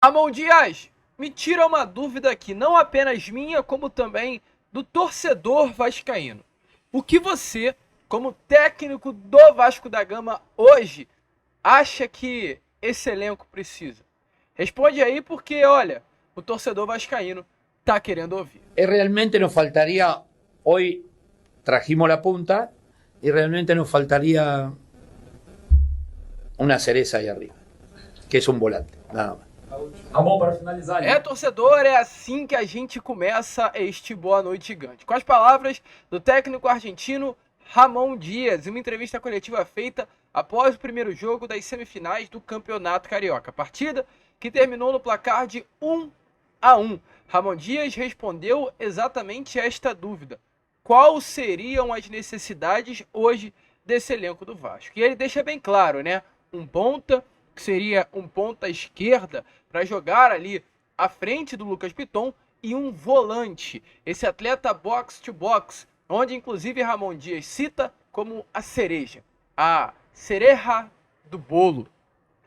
Ramon Dias, me tira uma dúvida aqui, não apenas minha, como também do torcedor vascaíno. O que você, como técnico do Vasco da Gama hoje, acha que esse elenco precisa? Responde aí porque, olha, o torcedor vascaíno tá querendo ouvir. Realmente nos faltaría, hoy trajimos la punta y realmente nos faltaría una cereza ahí arriba, que es un volante, nada más. Ramon, para finalizar. Torcedor, é assim que a gente começa este Boa Noite Gigante. Com as palavras do técnico argentino Ramon Dias, em uma entrevista coletiva feita após o primeiro jogo das semifinais do Campeonato Carioca. Partida que terminou no placar de 1-1. Ramon Dias respondeu exatamente esta dúvida. Quais seriam as necessidades hoje desse elenco do Vasco? E ele deixa bem claro, né? Um ponta, que seria um ponta esquerda, para jogar ali à frente do Lucas Piton, e um volante, esse atleta box to box, onde inclusive Ramon Dias cita como a cereja do bolo.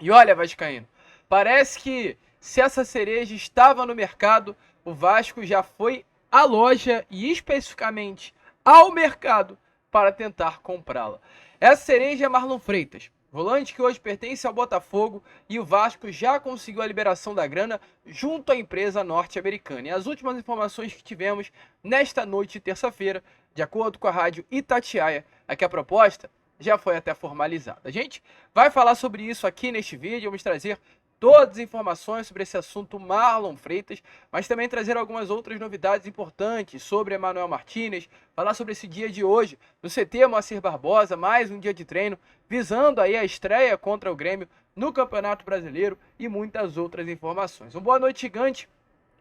E olha, vascaíno, parece que se essa cereja estava no mercado, o Vasco já foi à loja e especificamente ao mercado para tentar comprá-la. Essa cereja é Marlon Freitas, volante que hoje pertence ao Botafogo, e o Vasco já conseguiu a liberação da grana junto à empresa norte-americana. E as últimas informações que tivemos nesta noite de terça-feira, de acordo com a rádio Itatiaia, é que a proposta já foi até formalizada. A gente vai falar sobre isso aqui neste vídeo, vamos trazer todas as informações sobre esse assunto Marlon Freitas, mas também trazer algumas outras novidades importantes sobre Emmanuel Martinez, falar sobre esse dia de hoje no CT Moacir Barbosa, mais um dia de treino, visando aí a estreia contra o Grêmio no Campeonato Brasileiro e muitas outras informações. Um Boa Noite Gigante,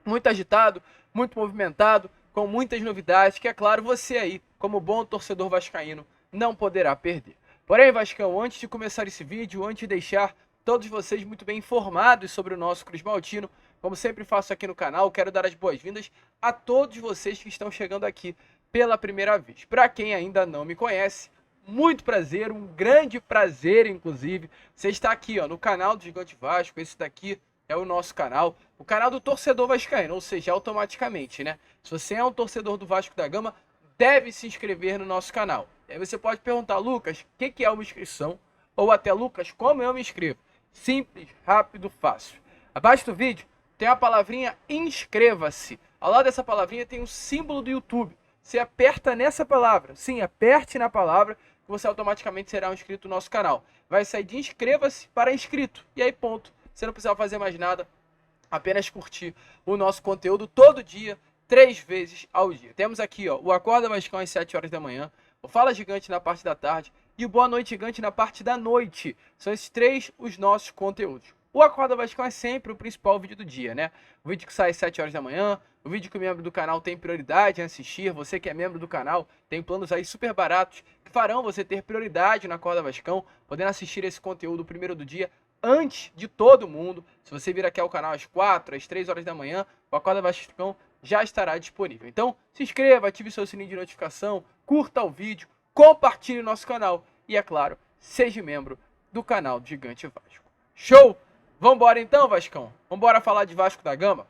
muito agitado, muito movimentado, com muitas novidades, que é claro, você aí, como bom torcedor vascaíno, não poderá perder. Porém, Vascão, antes de começar esse vídeo, antes de deixar todos vocês muito bem informados sobre o nosso Cruz Maltino, como sempre faço aqui no canal, quero dar as boas-vindas a todos vocês que estão chegando aqui pela primeira vez. Para quem ainda não me conhece, muito prazer, um grande prazer, inclusive, você está aqui no canal do Gigante Vasco. Esse daqui é o nosso canal, o canal do torcedor vascaíno, ou seja, automaticamente, né? Se você é um torcedor do Vasco da Gama, deve se inscrever no nosso canal. Aí você pode perguntar, Lucas, o que é uma inscrição? Ou até, Lucas, como eu me inscrevo? Simples, rápido, fácil. Abaixo do vídeo tem a palavrinha inscreva-se. Ao lado dessa palavrinha tem o símbolo do YouTube. Você aperta nessa palavra, sim, aperte na palavra, que você automaticamente será um inscrito no nosso canal. Vai sair de inscreva-se para inscrito. E aí ponto, você não precisa fazer mais nada, apenas curtir o nosso conteúdo todo dia, 3 vezes ao dia. Temos aqui o Acorda Vascão às 7 horas da manhã, o Fala Gigante na parte da tarde e o Boa Noite Gigante na parte da noite. São esses 3 os nossos conteúdos. O Acorda Vascão é sempre o principal vídeo do dia, né? O vídeo que sai às 7 horas da manhã, o vídeo que o membro do canal tem prioridade em assistir. Você que é membro do canal tem planos aí super baratos que farão você ter prioridade na Acorda Vascão, podendo assistir esse conteúdo primeiro do dia, antes de todo mundo. Se você vir aqui ao canal às 4, às 3 horas da manhã, o Acorda Vascão já estará disponível. Então, se inscreva, ative seu sininho de notificação, curta o vídeo, compartilhe o nosso canal e, é claro, seja membro do canal do Gigante Vasco. Show? Vambora então, Vascão? Vambora falar de Vasco da Gama?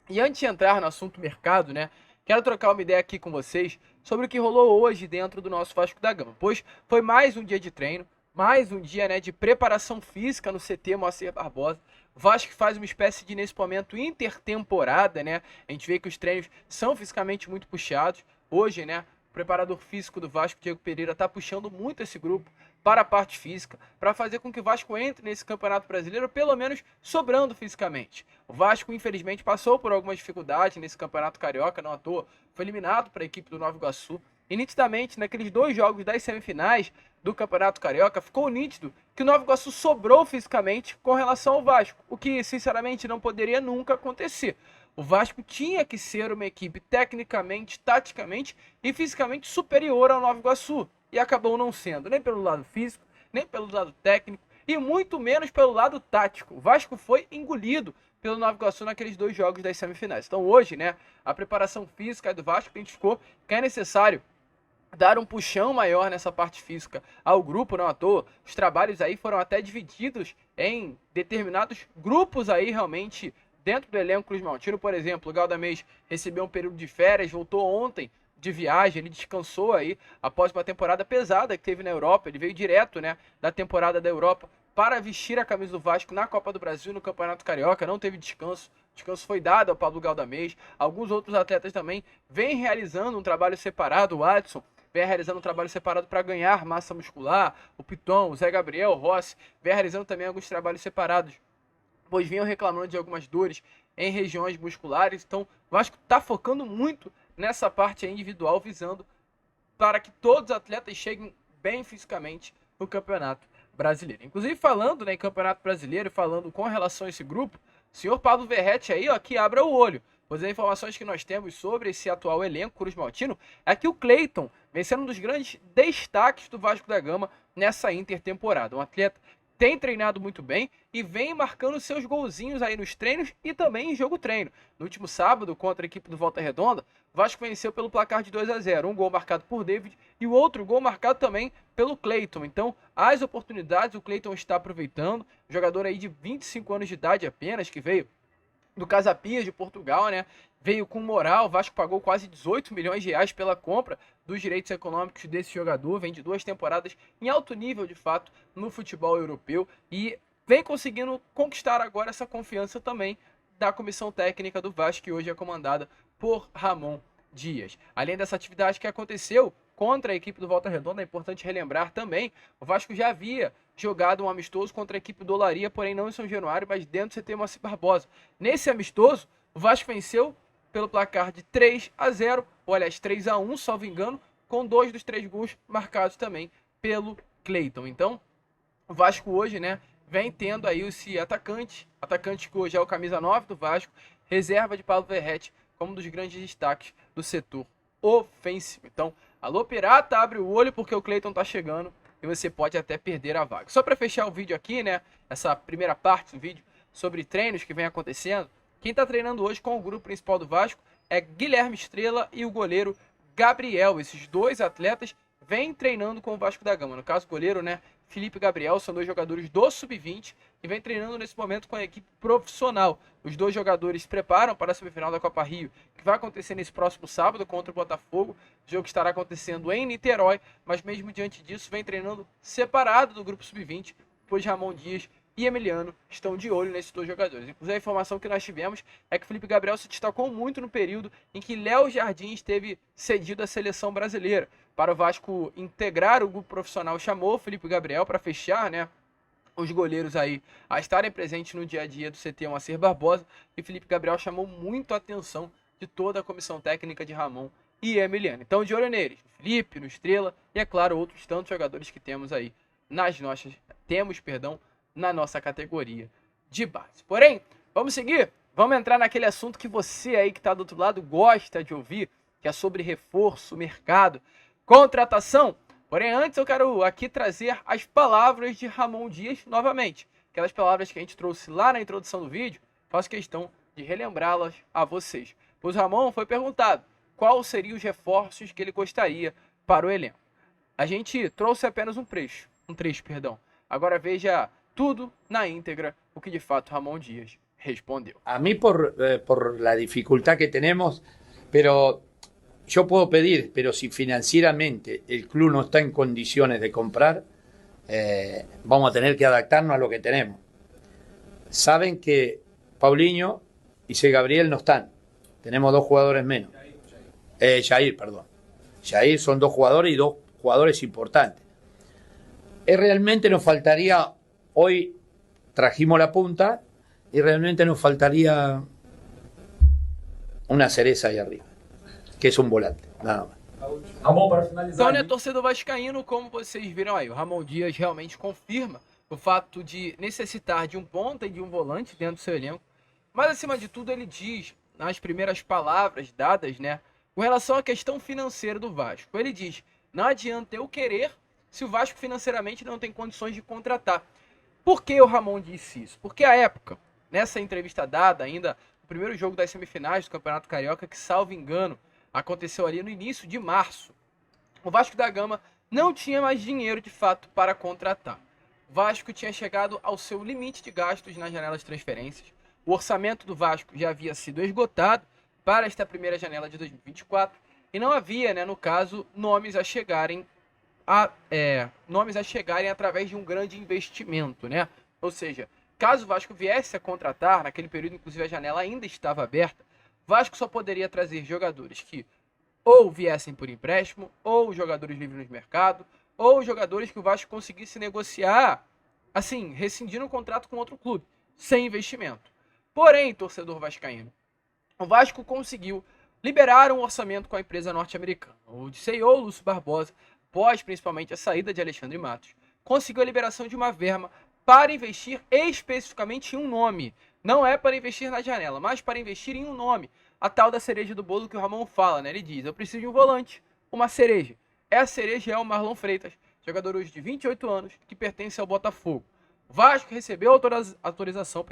E antes de entrar no assunto mercado, né, quero trocar uma ideia aqui com vocês sobre o que rolou hoje dentro do nosso Vasco da Gama, pois foi mais um dia de treino, mais um dia, né, de preparação física no CT Moacir Barbosa. O Vasco faz uma espécie de, nesse momento, intertemporada, né? A gente vê que os treinos são fisicamente muito puxados. Hoje, né, o preparador físico do Vasco, Diego Pereira, está puxando muito esse grupo para a parte física, para fazer com que o Vasco entre nesse Campeonato Brasileiro, pelo menos sobrando fisicamente. O Vasco, infelizmente, passou por algumas dificuldades nesse Campeonato Carioca, não à toa, foi eliminado para a equipe do Nova Iguaçu. E nitidamente, naqueles 2 jogos das semifinais do Campeonato Carioca, ficou nítido que o Nova Iguaçu sobrou fisicamente com relação ao Vasco, o que, sinceramente, não poderia nunca acontecer. O Vasco tinha que ser uma equipe tecnicamente, taticamente e fisicamente superior ao Nova Iguaçu, e acabou não sendo, nem pelo lado físico, nem pelo lado técnico, e muito menos pelo lado tático. O Vasco foi engolido pelo Nova Iguaçu naqueles 2 jogos das semifinais. Então hoje, né, a preparação física do Vasco identificou que é necessário dar um puxão maior nessa parte física ao grupo, não à toa. Os trabalhos aí foram até divididos em determinados grupos aí realmente dentro do elenco Cruz Maltino. Por exemplo, o Galdamez recebeu um período de férias, voltou ontem de viagem, ele descansou aí após uma temporada pesada que teve na Europa. Ele veio direto, né, da temporada da Europa para vestir a camisa do Vasco na Copa do Brasil, no Campeonato Carioca. Não teve descanso. O descanso foi dado ao Pablo Galdamez. Alguns outros atletas também vêm realizando um trabalho separado. O Adson vem realizando um trabalho separado para ganhar massa muscular. O Piton, o Zé Gabriel, o Rossi, vem realizando também alguns trabalhos separados, pois vinham reclamando de algumas dores em regiões musculares. Então, o Vasco está focando muito nessa parte individual, visando para que todos os atletas cheguem bem fisicamente no Campeonato Brasileiro. Inclusive, falando, né, em Campeonato Brasileiro, falando com relação a esse grupo, o senhor Pablo Verrete aí, ó, que abra o olho, pois as informações que nós temos sobre esse atual elenco Cruz Maltino é que o Cleiton vem sendo um dos grandes destaques do Vasco da Gama nessa intertemporada. Um atleta tem treinado muito bem e vem marcando seus golzinhos aí nos treinos e também em jogo-treino. No último sábado, contra a equipe do Volta Redonda, o Vasco venceu pelo placar de 2-0. Um gol marcado por David e o outro gol marcado também pelo Cleiton. Então, as oportunidades o Cleiton está aproveitando. Jogador aí de 25 anos de idade apenas, que veio do Casa Pia de Portugal, né? Veio com moral. O Vasco pagou quase 18 milhões de reais pela compra dos direitos econômicos desse jogador. Vem de 2 temporadas em alto nível, de fato, no futebol europeu e vem conseguindo conquistar agora essa confiança também da comissão técnica do Vasco, que hoje é comandada por Ramon Dias. Além dessa atividade que aconteceu contra a equipe do Volta Redonda, é importante relembrar também, o Vasco já havia jogado um amistoso contra a equipe do Olaria, porém não em São Januário, mas dentro do CT Moacir Barbosa. Nesse amistoso, o Vasco venceu pelo placar de 3-0, ou aliás 3-1, salvo engano, com 2 dos 3 gols marcados também pelo Cleiton. Então, o Vasco hoje, né, vem tendo aí esse atacante que hoje é o camisa 9 do Vasco, reserva de Pablo Verrete, como um dos grandes destaques do setor ofensivo. Então, alô pirata, abre o olho porque o Cleiton tá chegando e você pode até perder a vaga. Só para fechar o vídeo aqui, né, essa primeira parte do vídeo sobre treinos que vem acontecendo, quem tá treinando hoje com o grupo principal do Vasco é Guilherme Estrela e o goleiro Gabriel. Esses dois atletas vêm treinando com o Vasco da Gama. No caso, o goleiro, né, Felipe e Gabriel, são 2 jogadores do Sub-20 e vem treinando nesse momento com a equipe profissional. Os 2 jogadores se preparam para a semifinal da Copa Rio, que vai acontecer nesse próximo sábado contra o Botafogo. O jogo estará acontecendo em Niterói, mas mesmo diante disso, vem treinando separado do grupo Sub-20, pois Ramon Dias e Emiliano estão de olho nesses 2 jogadores. Inclusive, a informação que nós tivemos é que Felipe Gabriel se destacou muito no período em que Léo Jardim esteve cedido à seleção brasileira. Para o Vasco integrar o grupo profissional, chamou Felipe Gabriel para fechar, né, os goleiros aí a estarem presentes no dia a dia do CT Moacir Barbosa, e Felipe Gabriel chamou muito a atenção de toda a comissão técnica de Ramon e Emiliano. Então, de olho neles, no Felipe, no Estrela e, é claro, outros tantos jogadores que temos aí na nossa categoria de base. Porém, vamos seguir? Vamos entrar naquele assunto que você aí que está do outro lado gosta de ouvir, que é sobre reforço, mercado, contratação. Porém, antes eu quero aqui trazer as palavras de Ramon Dias novamente. Aquelas palavras que a gente trouxe lá na introdução do vídeo, faço questão de relembrá-las a vocês. Pois Ramon foi perguntado quais seriam os reforços que ele gostaria para o elenco. A gente trouxe apenas um trecho. Agora veja tudo na íntegra o que de fato Ramon Dias respondeu. A mí por la dificultad que tenemos, pero yo puedo pedir, pero si financieramente el club no está en condiciones de comprar, vamos a tener que adaptarnos a lo que tenemos. Saben que Paulinho y C. Gabriel no están. Tenemos 2 jugadores menos. Jair, perdón. Jair son 2 jugadores y 2 jugadores importantes. Realmente nos faltaría, hoy trajimos la punta y realmente nos faltaría una cereza ahí arriba, que es un volante, nada más. Ramon, para finalizar. Então, né, torcedor vascaíno, como vocês viram aí, o Ramon Dias realmente confirma o fato de necessitar de um ponta e de um volante dentro do seu elenco. Mas, acima de tudo, ele diz, nas primeiras palavras dadas, né, com relação à questão financeira do Vasco. Ele diz, não adianta eu querer se o Vasco financeiramente não tem condições de contratar. Por que o Ramon disse isso? Porque à época, nessa entrevista dada ainda, o primeiro jogo das semifinais do Campeonato Carioca, que salvo engano, aconteceu ali no início de março. o Vasco da Gama não tinha mais dinheiro de fato para contratar. O Vasco tinha chegado ao seu limite de gastos na janela de transferências. O orçamento do Vasco já havia sido esgotado para esta primeira janela de 2024 e não havia, né, no caso, nomes a chegarem através de um grande investimento, né? Ou seja, caso o Vasco viesse a contratar, naquele período inclusive a janela ainda estava aberta, o Vasco só poderia trazer jogadores que ou viessem por empréstimo, ou jogadores livres no mercado, ou jogadores que o Vasco conseguisse negociar, assim, rescindindo o contrato com outro clube, sem investimento. Porém, torcedor vascaíno, o Vasco conseguiu liberar um orçamento com a empresa norte-americana. O CEO Lúcio Barbosa, após principalmente a saída de Alexandre Matos, conseguiu a liberação de uma verba para investir especificamente em um nome. Não é para investir na janela, mas para investir em um nome. A tal da cereja do bolo que o Ramon fala, né? Ele diz, eu preciso de um volante, uma cereja. Essa cereja é o Marlon Freitas, jogador hoje de 28 anos, que pertence ao Botafogo. O Vasco recebeu autorização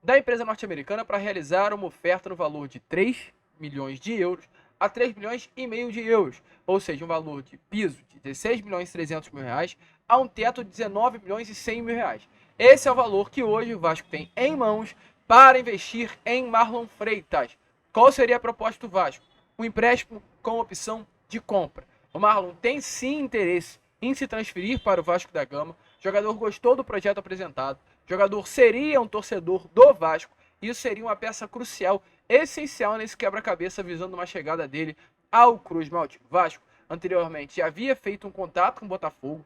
da empresa norte-americana para realizar uma oferta no valor de 3 milhões de euros a 3 milhões e meio de euros, ou seja, um valor de piso de 16 milhões e 300 mil reais a um teto de 19 milhões e 100 mil reais. Esse é o valor que hoje o Vasco tem em mãos para investir em Marlon Freitas. Qual seria a proposta do Vasco? Um empréstimo com opção de compra. O Marlon tem sim interesse em se transferir para o Vasco da Gama. O jogador gostou do projeto apresentado. O jogador seria um torcedor do Vasco. Isso seria uma peça crucial, essencial nesse quebra-cabeça visando uma chegada dele ao Cruz Maltino. O Vasco anteriormente já havia feito um contato com o Botafogo.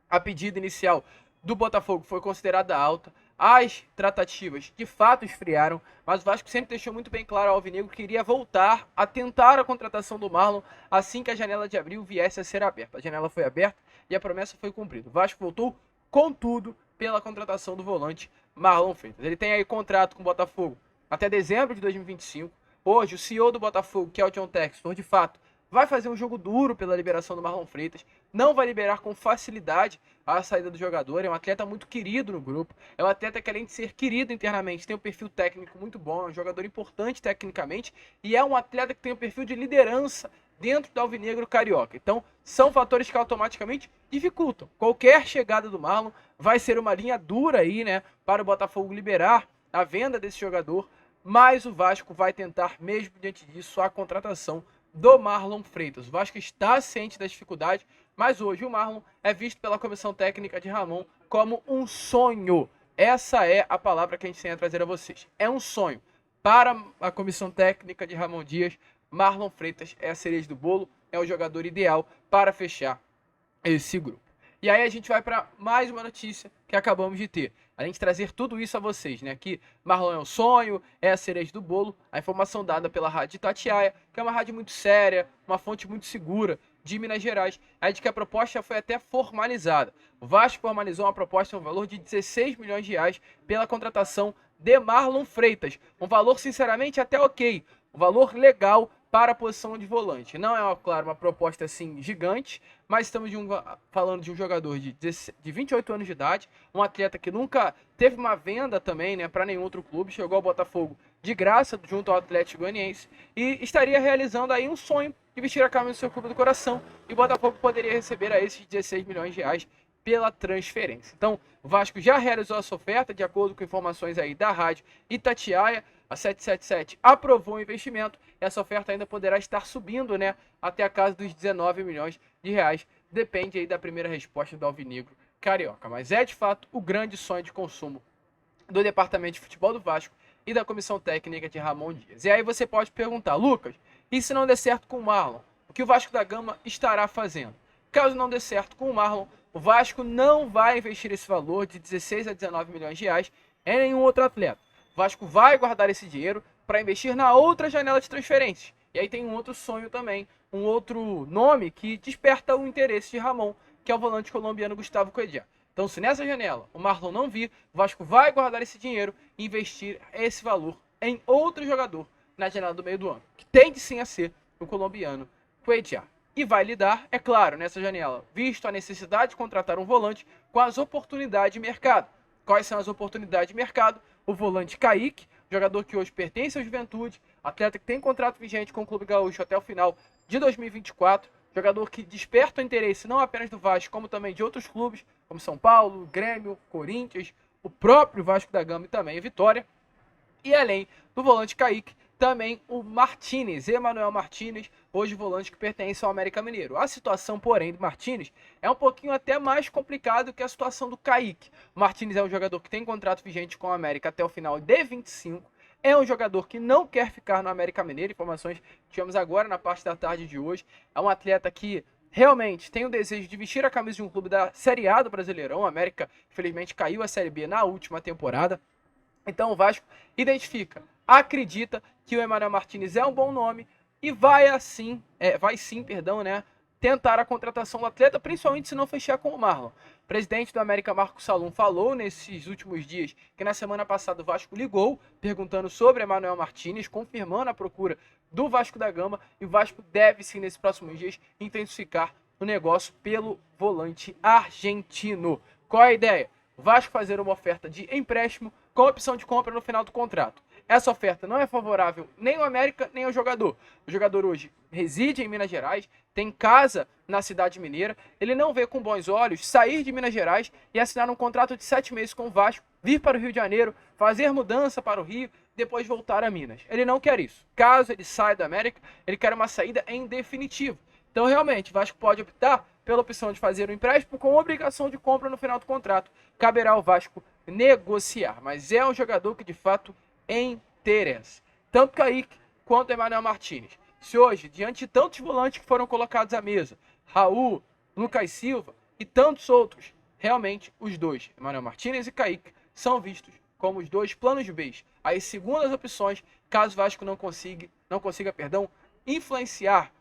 A pedida inicial do Botafogo foi considerada alta. As tratativas de fato esfriaram, mas o Vasco sempre deixou muito bem claro ao alvinegro que iria voltar a tentar a contratação do Marlon assim que a janela de abril viesse a ser aberta. A janela foi aberta e a promessa foi cumprida. O Vasco voltou com tudo pela contratação do volante Marlon Freitas. Ele tem aí contrato com o Botafogo até dezembro de 2025. Hoje, o CEO do Botafogo, que é o John Textor, de fato, vai fazer um jogo duro pela liberação do Marlon Freitas. Não vai liberar com facilidade a saída do jogador. É um atleta muito querido no grupo. É um atleta que, além de ser querido internamente, tem um perfil técnico muito bom. É um jogador importante tecnicamente. E é um atleta que tem um perfil de liderança dentro do alvinegro carioca. Então, são fatores que automaticamente dificultam. Qualquer chegada do Marlon vai ser uma linha dura aí, né, para o Botafogo liberar a venda desse jogador. Mas o Vasco vai tentar, mesmo diante disso, a contratação do Marlon Freitas. O Vasco está ciente da dificuldade, mas hoje o Marlon é visto pela comissão técnica de Ramon como um sonho. Essa é a palavra que a gente tem a trazer a vocês. É um sonho. Para a comissão técnica de Ramon Dias, Marlon Freitas é a cereja do bolo, é o jogador ideal para fechar esse grupo. E aí a gente vai para mais uma notícia que acabamos de ter. A gente trazer tudo isso a vocês, né? Que Marlon é o sonho, é a cereja do bolo. A informação dada pela Rádio Itatiaia, que é uma rádio muito séria, uma fonte muito segura de Minas Gerais, é de que a proposta foi até formalizada. O Vasco formalizou uma proposta no valor de 16 milhões de reais pela contratação de Marlon Freitas. Um valor, sinceramente, até ok. Um valor legal para a posição de volante. Não é, claro, uma proposta assim gigante, mas estamos falando de um jogador de 28 anos de idade, um atleta que nunca teve uma venda também, né, para nenhum outro clube, chegou ao Botafogo de graça junto ao Atlético Goianiense e estaria realizando aí um sonho de vestir a camisa do seu clube do coração, e o Botafogo poderia receber a esses 16 milhões de reais pela transferência. Então, o Vasco já realizou essa oferta, de acordo com informações aí da Rádio Itatiaia. A 777 aprovou o investimento. Essa oferta ainda poderá estar subindo, né, até a casa dos 19 milhões de reais. Depende aí da primeira resposta do alvinegro carioca. Mas é, de fato, o grande sonho de consumo do Departamento de Futebol do Vasco e da Comissão Técnica de Ramon Dias. E aí você pode perguntar, Lucas, e se não der certo com o Marlon? O que o Vasco da Gama estará fazendo? Caso não dê certo com o Marlon, o Vasco não vai investir esse valor de 16 a 19 milhões de reais em nenhum outro atleta. O Vasco vai guardar esse dinheiro para investir na outra janela de transferências. E aí tem um outro sonho também, um outro nome que desperta o interesse de Ramon, que é o volante colombiano Gustavo Coedjá. Então, se nessa janela o Marlon não vir, o Vasco vai guardar esse dinheiro e investir esse valor em outro jogador na janela do meio do ano, que tende sim a ser o colombiano Coedjá. E vai lidar, é claro, nessa janela, visto a necessidade de contratar um volante, com as oportunidades de mercado. Quais são as oportunidades de mercado? O volante Kaique, jogador que hoje pertence ao Juventude, atleta que tem contrato vigente com o Clube Gaúcho até o final de 2024, Jogador que desperta o interesse não apenas do Vasco, como também de outros clubes, como São Paulo, Grêmio, Corinthians, o próprio Vasco da Gama e também Vitória. E além do volante Kaique, também o Martínez, Emanuel Martínez, hoje volante que pertence ao América Mineiro. A situação, porém, do Martínez é um pouquinho até mais complicado que a situação do Kaique. O Martínez é um jogador que tem contrato vigente com o América até o final de 25. É um jogador que não quer ficar no América Mineiro, informações que tivemos agora na parte da tarde de hoje. É um atleta que realmente tem o desejo de vestir a camisa de um clube da Série A do Brasileirão. O América, infelizmente, caiu a Série B na última temporada. Então o Vasco identifica, acredita que o Emanuel Martínez é um bom nome e vai sim, tentar a contratação do atleta, principalmente se não fechar com o Marlon. O presidente do América, Marco Salum, falou nesses últimos dias que na semana passada o Vasco ligou perguntando sobre Emanuel Martínez, confirmando a procura do Vasco da Gama, e o Vasco deve sim nesses próximos dias intensificar o negócio pelo volante argentino. Qual é a ideia? O Vasco fazer uma oferta de empréstimo com opção de compra no final do contrato. Essa oferta não é favorável nem ao América, nem ao jogador. O jogador hoje reside em Minas Gerais, tem casa na cidade mineira. Ele não vê com bons olhos sair de Minas Gerais e assinar um contrato de 7 meses com o Vasco, vir para o Rio de Janeiro, fazer mudança para o Rio, depois voltar a Minas. Ele não quer isso. Caso ele saia da América, ele quer uma saída em definitivo. Então, realmente, o Vasco pode optar pela opção de fazer um empréstimo com obrigação de compra no final do contrato. Caberá ao Vasco negociar, mas é um jogador que, de fato, interessa. Tanto Kaique quanto Emanuel Martínez. Se hoje, diante de tantos volantes que foram colocados à mesa, Raul, Lucas Silva e tantos outros, realmente os dois, Emanuel Martínez e Kaique, são vistos como os dois planos B, as segundas opções, caso o Vasco não consiga influenciar,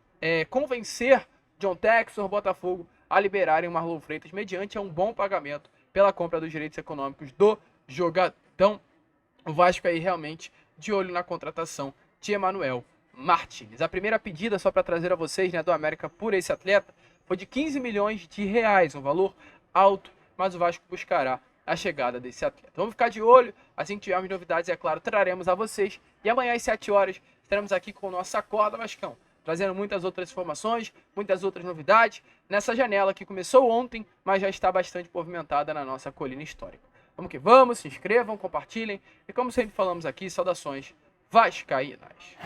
convencer John Textor, Botafogo a liberarem o Marlon Freitas mediante um bom pagamento pela compra dos direitos econômicos do jogador. Então, o Vasco aí realmente de olho na contratação de Emanuel Martínez. A primeira pedida, só para trazer a vocês, do América por esse atleta, foi de 15 milhões de reais, um valor alto, mas o Vasco buscará a chegada desse atleta. Vamos ficar de olho, assim que tivermos novidades, é claro, traremos a vocês. E amanhã às 7 horas estaremos aqui com o nosso Acorda Vascão, trazendo muitas outras informações, muitas outras novidades, nessa janela que começou ontem, mas já está bastante movimentada na nossa colina histórica. Vamos que vamos, se inscrevam, compartilhem e, como sempre falamos aqui, saudações vascaínas.